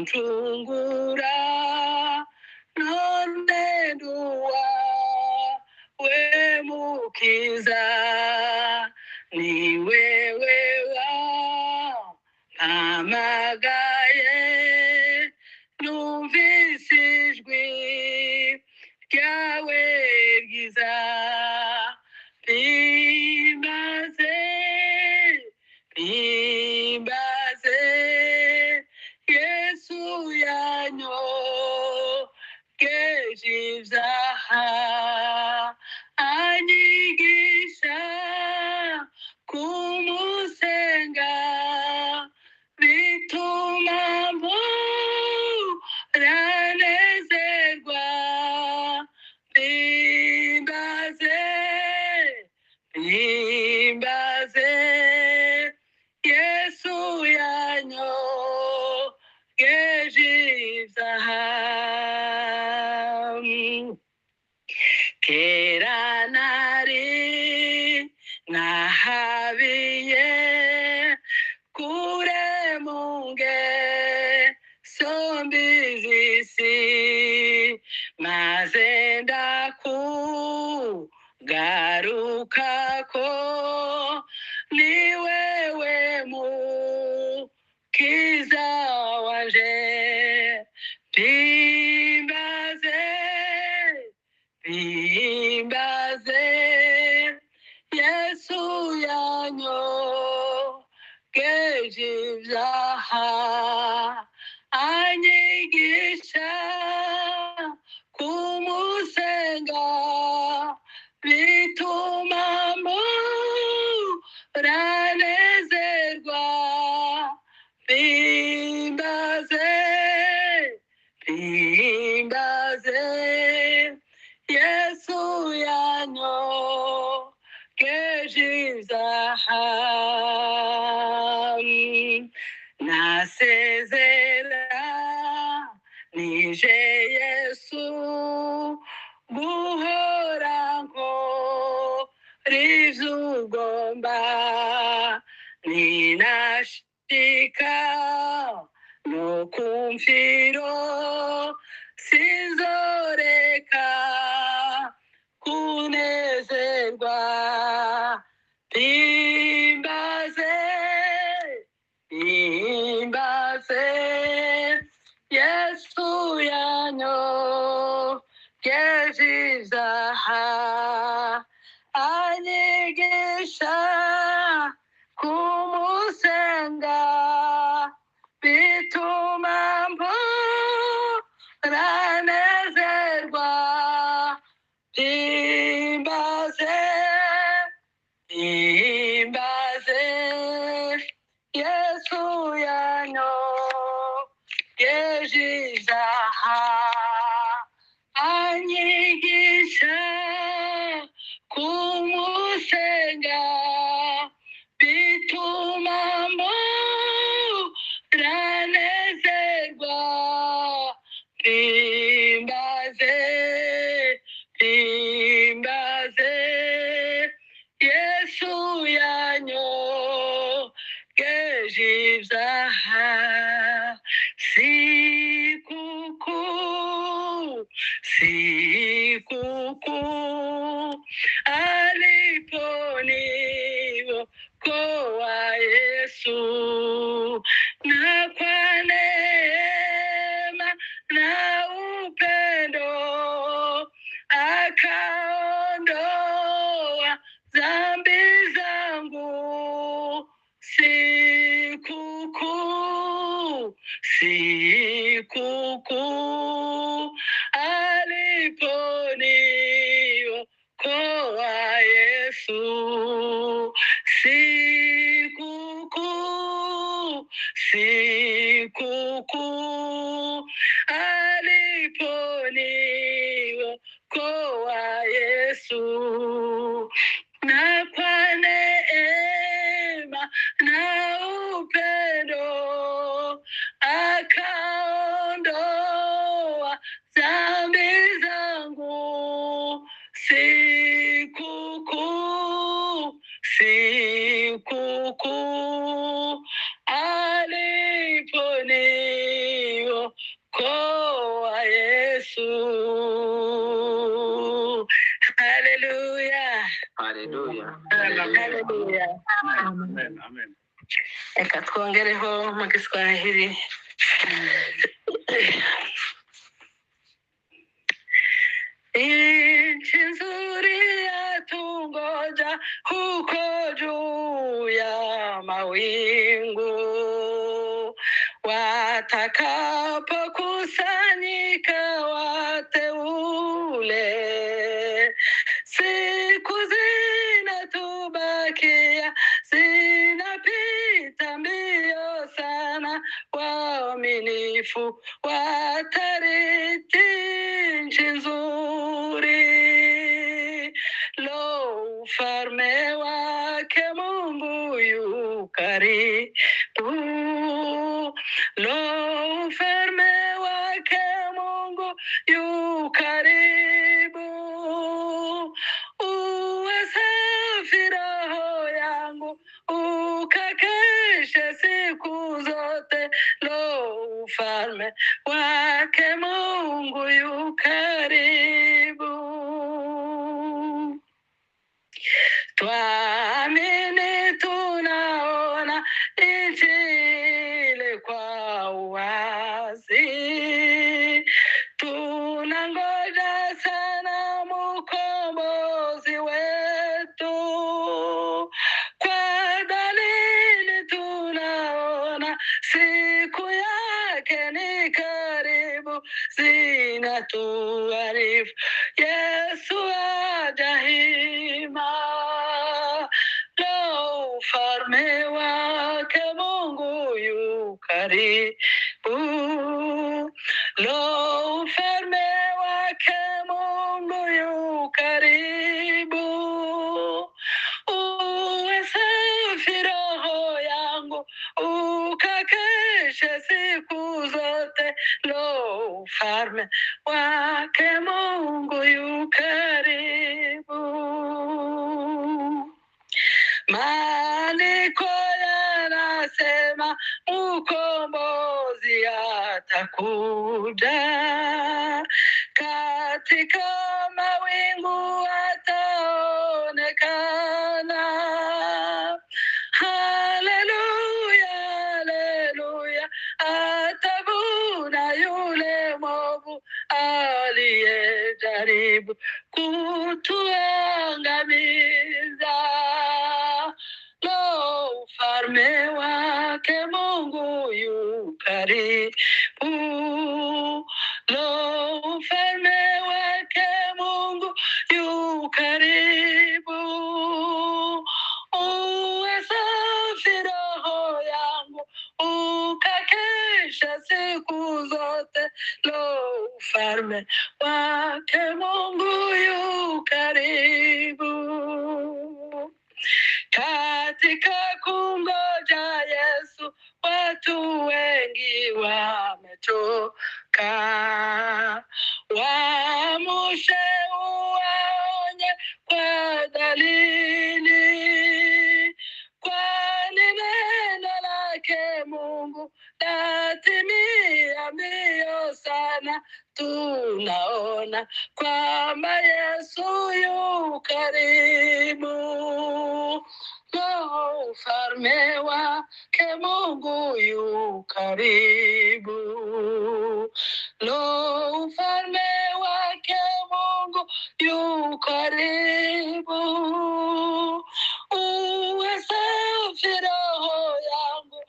kuncungura none nduwa we mukiza ni wewe wampamagaye numvise ijwi ryawe ryiza bimbaze bimbaze Yesu yanyogeje ibyaha anyigisha kumusenga bituma muranezerwa bimbaze bimbaze Yesu yanyogeje ibyaha kera nari nahabiye kure mu ngeso mbi z'isi maze ndakugarukako ni wewe mukiza wanje bimbaze bimbaze Yesu yanyogeje ibyaha anyigisha kumusenga bituma muranezerwa bimbaze bimbaze Yesu yanyogeje ibyaha nasezeranije Yesu guhora nkora ivyo ugomba ninashika no kumfiro sinzoreka kunezerwa bimbaze bimbaze Yesu yanyogeje ibyaha anyigisha kumusenga bituma muranezerwa bimbaze bimbaze Yesu yanyogeje ibyaha anyigisha kumusenga bituma muranezerwa bimbaze bimbaze Yesu yanyogeje ibyaha sikuku aliponivo kwa Yesu na kwa neema na upendo akaondoa dhambi zangu sikuku aliponiokoa Yesu sikuku aliponiokoa Yesu na kwa neema na upendo akaondoa dhambi zangu sikuku aliponiokoa Haleluya. Amen. Reka twongereho mu Kiswahili. Nchi nzuri yatungoja huko juu ya mawingu, watakapokusanyika wateule. Siku zinatubakia, zinapita mbio sana, waaminifu watariti nchi nzuri. Lo, ufalme wake Mungu yu karibu. Lo, ufalme wake Mungu yu karibu. Uwe safi roho yangu, ukakeshe siku zote. Lo, ufalme wake Mungu yu karibu. Tuamini tunaona nchi ile kwa uwazi, tunangoja sana mkombozi wetu. Kwa dalili tunaona siku yake ni karibu, zinatuarifu Yesu aja hima. Lo, ufalme wake Mungu yu karibu. Lo, ufalme wake Mungu yu karibu. Uwe safi roho yangu, ukakeshe siku zote. Lo, ufalme wake Mungu yu karibu. Maandiko yanasema mkombozi atakuja, katika mawingu ataonekana. Haleluya, haleluya, atavuna yule mwovu aliyejaribu kutuangamiza. Lo, ufalme wake Mungu yu karibu. Lo, ufalme wake Mungu yu karibu. Uwe safi roho yangu, ukakesha siku zote. Lo, ufalme wake Mungu yu karibu. Katika kungoja Yesu, watu wengi wamechoka. Waamshe uwaonye kwa dalili, kwani neno lake Mungu latimia mbio sana. Tunaona kwamba Yesu yu karibu. Lo, ufalme wake Mungu yu karibu. Lo, ufalme wake Mungu yu karibu. Uwe safi roho yangu,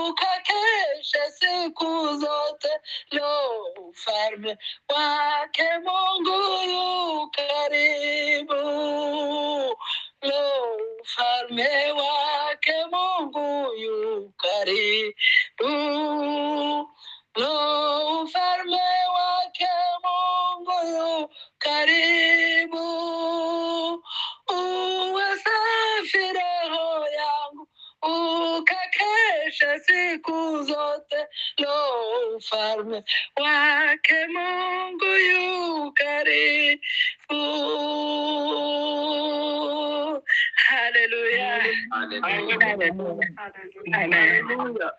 ukakeshe siku zote. Lo, ufalme wake Mungu yu karibu. Lo, ufalme wake Mungu yu karibu. Lo, ufalme wake Mungu yu karibu. Uwe safi roho yangu, ukakesha siku zote. Lo, ufalme wake Mungu yu karibu. Hallelujah. Hallelujah. Hallelujah.